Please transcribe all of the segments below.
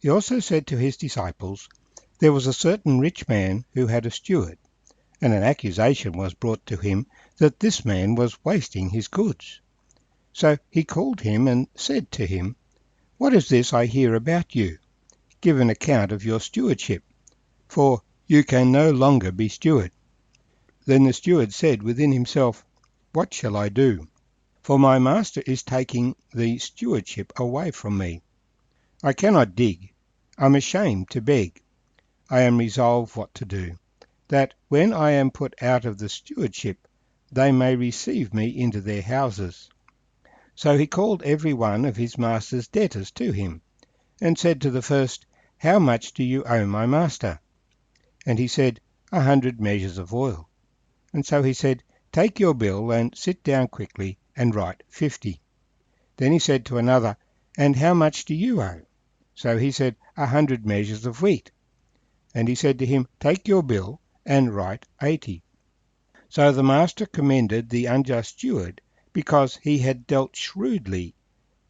He also said to his disciples, there was a certain rich man who had a steward, and an accusation was brought to him that this man was wasting his goods. So he called him and said to him, what is this I hear about you? Give an account of your stewardship, for you can no longer be steward. Then the steward said within himself, what shall I do? For my master is taking the stewardship away from me. I cannot dig. I'm ashamed to beg. I am resolved what to do, that when I am put out of the stewardship, they may receive me into their houses. So he called every one of his master's debtors to him, and said to the first, how much do you owe my master? And he said, 100 measures of oil. And so he said, take your bill and sit down quickly and write 50. Then he said to another, and how much do you owe? So he said, 100 measures of wheat. And he said to him, take your bill and write 80. So the master commended the unjust steward, because he had dealt shrewdly.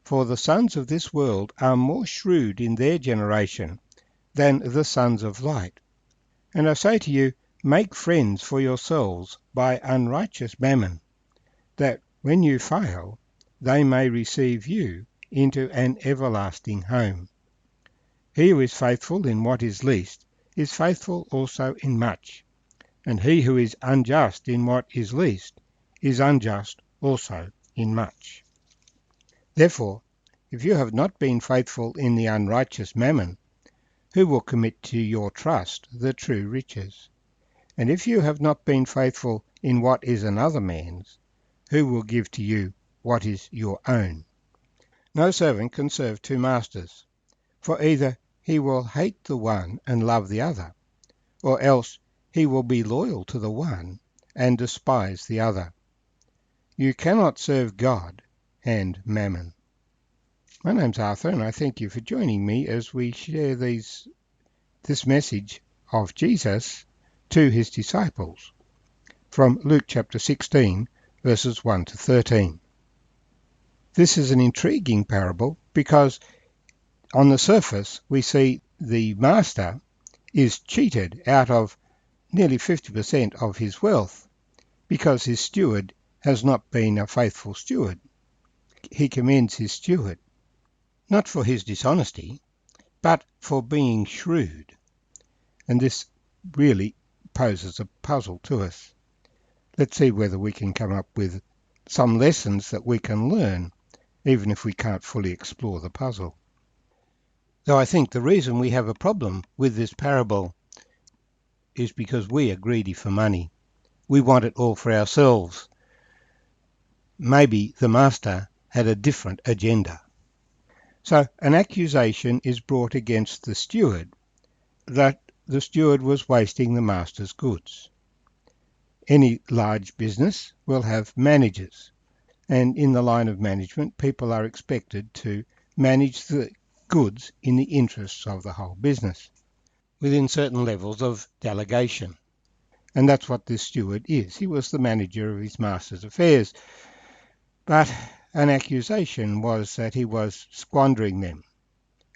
For the sons of this world are more shrewd in their generation than the sons of light. And I say to you, make friends for yourselves by unrighteous mammon, that when you fail, they may receive you into an everlasting home. He who is faithful in what is least is faithful also in much, and he who is unjust in what is least is unjust also in much. Therefore, if you have not been faithful in the unrighteous mammon, who will commit to your trust the true riches? And if you have not been faithful in what is another man's, who will give to you what is your own? No servant can serve two masters, for either he will hate the one and love the other, or else he will be loyal to the one and despise the other. You cannot serve God and mammon. My name's Arthur, and I thank you for joining me as we share this message of Jesus to his disciples from Luke chapter 16, verses 1 to 13. This is an intriguing parable because on the surface we see the master is cheated out of nearly 50% of his wealth because his steward has not been a faithful steward. He commends his steward, not for his dishonesty, but for being shrewd. And this really poses a puzzle to us. Let's see whether we can come up with some lessons that we can learn, even if we can't fully explore the puzzle. Though I think the reason we have a problem with this parable is because we are greedy for money. We want it all for ourselves. Maybe the master had a different agenda. So an accusation is brought against the steward that the steward was wasting the master's goods. Any large business will have managers, and in the line of management, people are expected to manage the goods in the interests of the whole business within certain levels of delegation. And that's what this steward is. He was the manager of his master's affairs. But an accusation was that he was squandering them,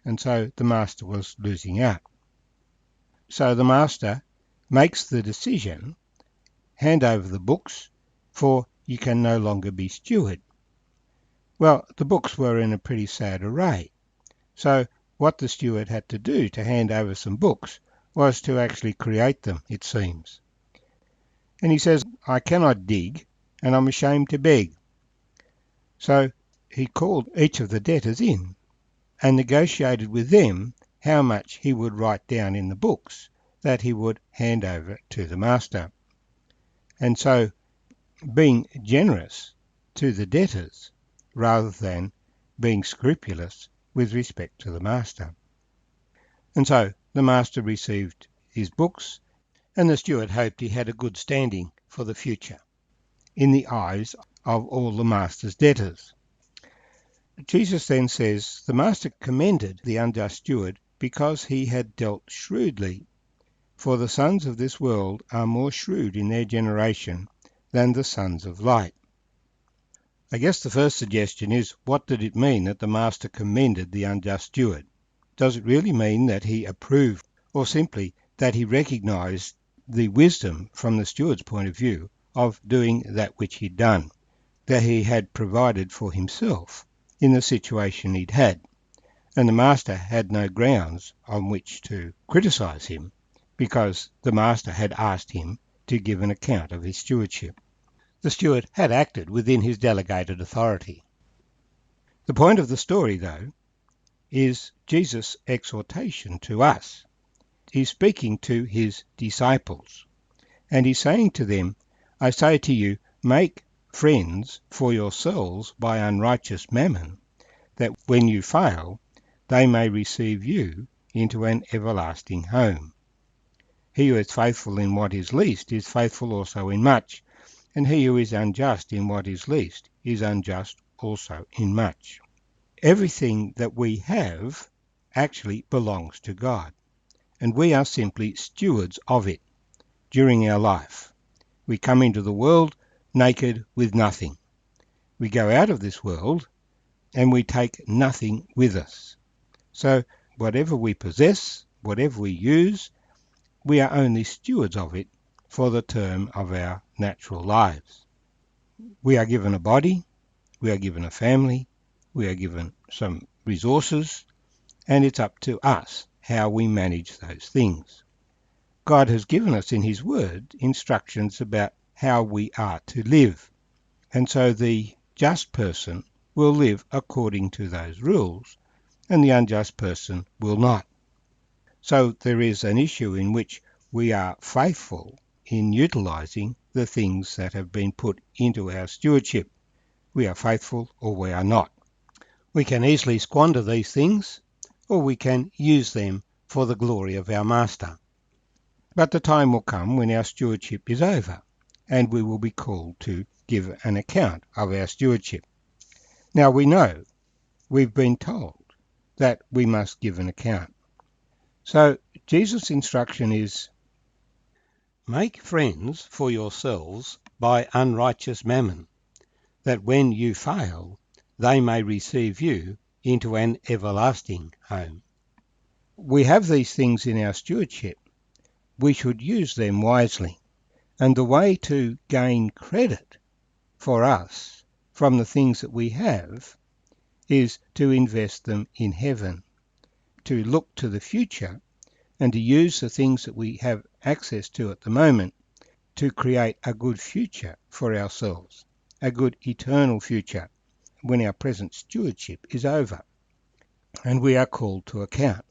and so the master was losing out. So the master makes the decision, hand over the books, for you can no longer be steward. Well, the books were in a pretty sad array. So what the steward had to do to hand over some books was to actually create them, it seems. And he says, I cannot dig, and I'm ashamed to beg. So he called each of the debtors in and negotiated with them how much he would write down in the books that he would hand over to the master. And so being generous to the debtors rather than being scrupulous with respect to the master. And so the master received his books, and the steward hoped he had a good standing for the future in the eyes of all the master's debtors. Jesus then says the master commended the unjust steward because he had dealt shrewdly, for the sons of this world are more shrewd in their generation than the sons of light. I guess the first suggestion is, what did it mean that the master commended the unjust steward? Does it really mean that he approved, or simply that he recognised the wisdom from the steward's point of view of doing that which he'd done, that he had provided for himself in the situation he'd had, and the master had no grounds on which to criticise him because the master had asked him to give an account of his stewardship. The steward had acted within his delegated authority. The point of the story, though, is Jesus' exhortation to us. He's speaking to his disciples, and he's saying to them, I say to you, make friends for yourselves by unrighteous mammon, that when you fail, they may receive you into an everlasting home. He who is faithful in what is least is faithful also in much, and he who is unjust in what is least is unjust also in much. Everything that we have actually belongs to God, and we are simply stewards of it during our life. We come into the world naked with nothing. We go out of this world and we take nothing with us. So whatever we possess, whatever we use, we are only stewards of it for the term of our natural lives. We are given a body, we are given a family, we are given some resources, and it's up to us how we manage those things. God has given us in his word instructions about how we are to live, and so the just person will live according to those rules, and the unjust person will not. So there is an issue in which we are faithful in utilising the things that have been put into our stewardship. We are faithful or we are not. We can easily squander these things, or we can use them for the glory of our master. But the time will come when our stewardship is over, and we will be called to give an account of our stewardship. Now we know, we've been told, that we must give an account. So Jesus' instruction is, make friends for yourselves by unrighteous mammon, that when you fail, they may receive you into an everlasting home. We have these things in our stewardship. We should use them wisely. And the way to gain credit for us from the things that we have is to invest them in heaven, to look to the future and to use the things that we have access to at the moment to create a good future for ourselves, a good eternal future when our present stewardship is over and we are called to account.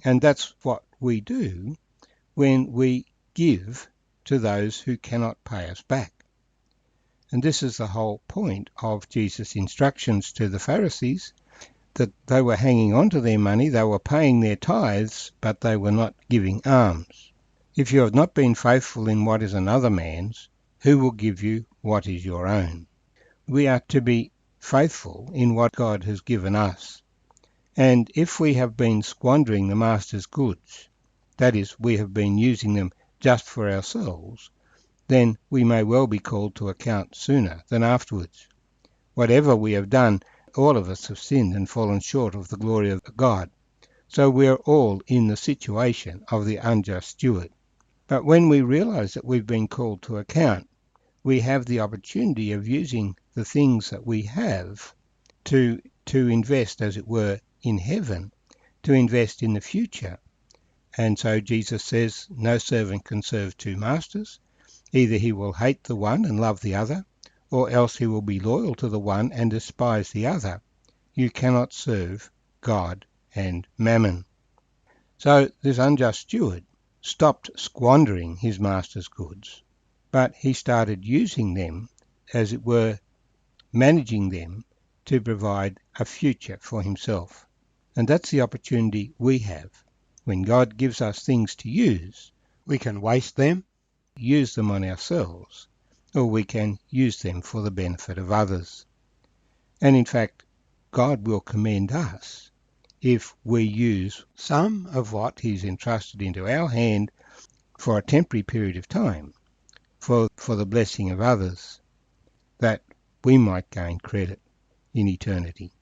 And that's what we do when we give to those who cannot pay us back. And this is the whole point of Jesus' instructions to the Pharisees, that they were hanging on to their money, they were paying their tithes, but they were not giving alms. If you have not been faithful in what is another man's, who will give you what is your own? We are to be faithful in what God has given us. And if we have been squandering the master's goods, that is, we have been using them just for ourselves, then we may well be called to account sooner than afterwards. Whatever we have done, all of us have sinned and fallen short of the glory of God. So we are all in the situation of the unjust steward. But when we realize that we've been called to account, we have the opportunity of using the things that we have to invest, as it were, in heaven, to invest in the future. And so Jesus says, no servant can serve two masters. Either he will hate the one and love the other, or else he will be loyal to the one and despise the other. You cannot serve God and mammon. So this unjust steward stopped squandering his master's goods, but he started using them, as it were, managing them to provide a future for himself. And that's the opportunity we have. When God gives us things to use, we can waste them, use them on ourselves, or we can use them for the benefit of others. And in fact, God will commend us if we use some of what he's entrusted into our hand for a temporary period of time, for the blessing of others, that we might gain credit in eternity.